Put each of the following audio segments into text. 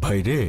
ভাইরে,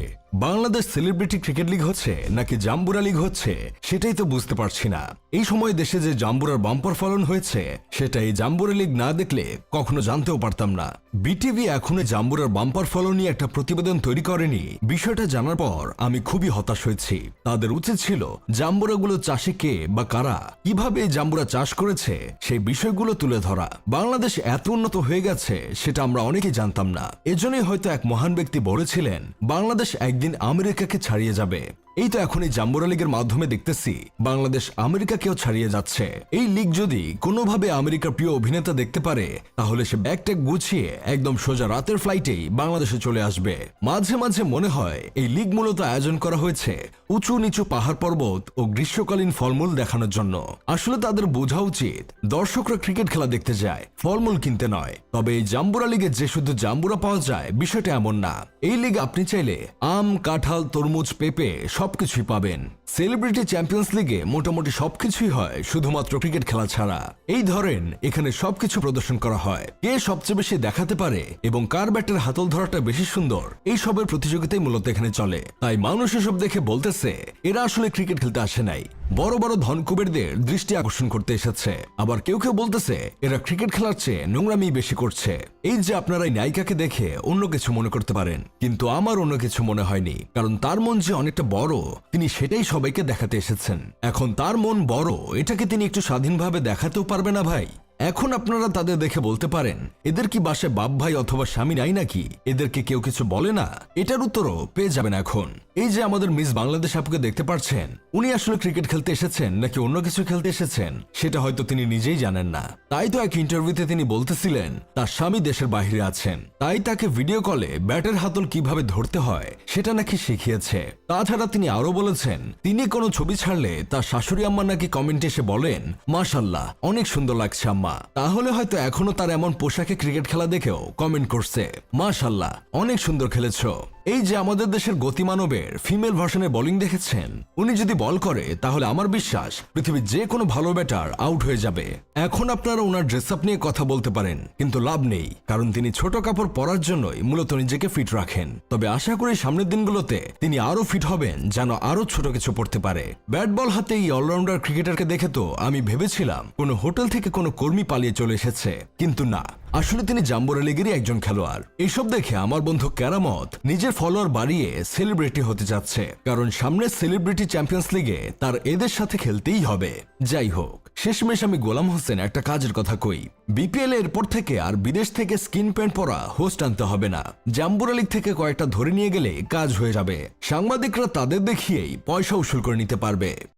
Bangladesh celebrity cricket league হচ্ছে নাকি জাম্বুরা লিগ হচ্ছে সেটাই তো বুঝতে পারছি না। এই সময় দেশে যে জাম্বুরার বাম্পার ফলন হয়েছে সেটা এই জাম্বুরা লিগ না দেখলে কখনো জানতেও পারতাম না। বিটিভি এখনো জাম্বুরার বাম্পার ফলন নিয়ে একটা প্রতিবেদন তৈরি করেনি। বিষয়টা জানার পর আমি খুবই হতাশ হয়েছি। তাদের উচিত ছিল জাম্বুরাগুলো চাষে কে বা কারা, কিভাবে এই জাম্বুরা চাষ করেছে সেই বিষয়গুলো তুলে ধরা। বাংলাদেশ এত উন্নত হয়ে গেছে সেটা আমরা অনেকেই জানতাম না। এজন্যই হয়তো এক মহান ব্যক্তি বলেছিলেন বাংলাদেশ একদিন আমেরিকাকে ছাড়িয়ে যাবে। এই তো এখন এই জাম্বুরা লিগের মাধ্যমে দেখতেছি বাংলাদেশ আমেরিকাকেও ছাড়িয়ে যাচ্ছে। এই লিগ যদি কোনোভাবে আমেরিকার প্রিয় অভিনেতা দেখতে পারে তাহলে সে ব্যাগ ট্যাগ গুছিয়ে একদম সোজা রাতের ফ্লাইটেই বাংলাদেশে চলে আসবে। মাঝে মাঝে মনে হয় এই লিগ মূলত আয়োজন করা হয়েছে উঁচু নিচু পাহাড় পর্বত ও গ্রীষ্মকালীন ফলমূল দেখানোর জন্য। আসলে তাদের বোঝা উচিত দর্শকরা ক্রিকেট খেলা দেখতে যায়, ফলমূল কিনতে নয়। তবে এই জাম্বুরা লিগে যে শুধু জাম্বুরা পাওয়া যায় বিষয়টা এমন না। এই লিগ আপনি চাইলে আম, কাঁঠাল, তরমুজ, পেঁপে সবকিছুই পাবেন। সেলিব্রিটি চ্যাম্পিয়ন্স লিগে মোটামুটি সবকিছুই হয় শুধুমাত্র ক্রিকেট খেলা ছাড়া। এই ধরেন এখানে সবকিছু প্রদর্শন করা হয়, কে সবচেয়ে বেশি দেখাতে পারে এবং কার ব্যাটের হাতল ধরাটা বেশি সুন্দর, এই সবের প্রতিযোগিতাই মূলত এখানে চলে। তাই মানুষ এসব দেখে বলতেছে এরা আসলে ক্রিকেট খেলতে আসে নাই, বড় বড় ধনকুবেরদের দৃষ্টি আকর্ষণ করতে এসেছে। আবার কেউ কেউ বলতেছে এরা ক্রিকেট খেলার চেয়ে নোংরামি বেশি করছে। এই যে আপনারা এই নায়িকাকে দেখে অন্য কিছু মনে করতে পারেন, কিন্তু আমার অন্য কিছু মনে হয়নি। কারণ তার মন যে অনেকটা বড় তিনি সেটাই সবাইকে দেখাতে এসেছেন। এখন তার মন বড় এটাকে তিনি একটু স্বাধীনভাবে দেখাতেও পারবে না ভাই? এখন আপনারা তাদের দেখে বলতে পারেন এদের কি বাসায় বাপ ভাই অথবা স্বামী নাই নাকি, এদেরকে কেউ কিছু বলে না? এটার উত্তরও পেয়ে যাবেন এখন। এই যে আমাদের মিস বাংলাদেশ আপুকে দেখতে পাচ্ছেন, উনি আসলে ক্রিকেট খেলতে এসেছেন নাকি অন্য কিছু খেলতে এসেছেন সেটা হয়তো তিনি নিজেই জানেন না। তাই তো এক ইন্টারভিউতে তিনি বলতেছিলেন তার স্বামী দেশের বাইরে আছেন, তাই তাকে ভিডিও কলে ব্যাটের হাতল কিভাবে ধরতে হয় সেটা নাকি শিখিয়েছে। তাছাড়া তিনি আরো বলেছেন তিনি কোনো ছবি ছাড়লে তার শাশুড়ি আম্মা নাকি কমেন্টে এসে বলেন মাশাআল্লাহ অনেক সুন্দর লাগছে আম্মা। তাহলে হয়তো এখনো তার এমন পোশাকে ক্রিকেট খেলা দেখেও কমেন্ট করছে মাশাআল্লাহ অনেক সুন্দর খেলেছো। এই যে আমাদের দেশের গতিমানবের ফিমেল ভার্সনের বোলিং দেখেছেন, উনি যদি বল করে তাহলে আমার বিশ্বাস পৃথিবীর যে কোনো ভালো ব্যাটার আউট হয়ে যাবে। এখন আপনারা ওনার ড্রেস আপ নিয়ে কথা বলতে পারেন, কিন্তু লাভ নেই, কারণ তিনি ছোট কাপড় পরার জন্যই মূলত নিজেকে ফিট রাখেন। তবে আশা করি সামনের দিনগুলোতে তিনি আরো ফিট হবেন যেন আরো ছোট কিছু পড়তে পারে। ব্যাট বল হাতে এই অলরাউন্ডার ক্রিকেটারকে দেখে তো আমি ভেবেছিলাম কোনো হোটেল থেকে কোনো কর্মী পালিয়ে চলে এসেছে, কিন্তু না, আসলে তিনি জাম্বুরা লিগেরই একজন খেলোয়াড়। এইসব দেখে আমার বন্ধু কেরামত নিজের ফলোয়ার বাড়িয়ে সেলিব্রিটি হতে যাচ্ছে, কারণ সামনে সেলিব্রিটি চ্যাম্পিয়ন্স লিগে তার এদের সাথে খেলতেই হবে। যাই হোক, শেষমেশ আমি গোলাম হোসেন একটা কাজের কথা কই, বিপিএল এর পর থেকে আর বিদেশ থেকে স্কিন প্যান্ট পরা হোস্ট আনতে হবে না। জাম্বুরা লিগ থেকে কয়েকটা ধরে নিয়ে গেলে কাজ হয়ে যাবে। সাংবাদিকরা তাদের দেখিয়েই পয়সা উসুল করে নিতে পারবে।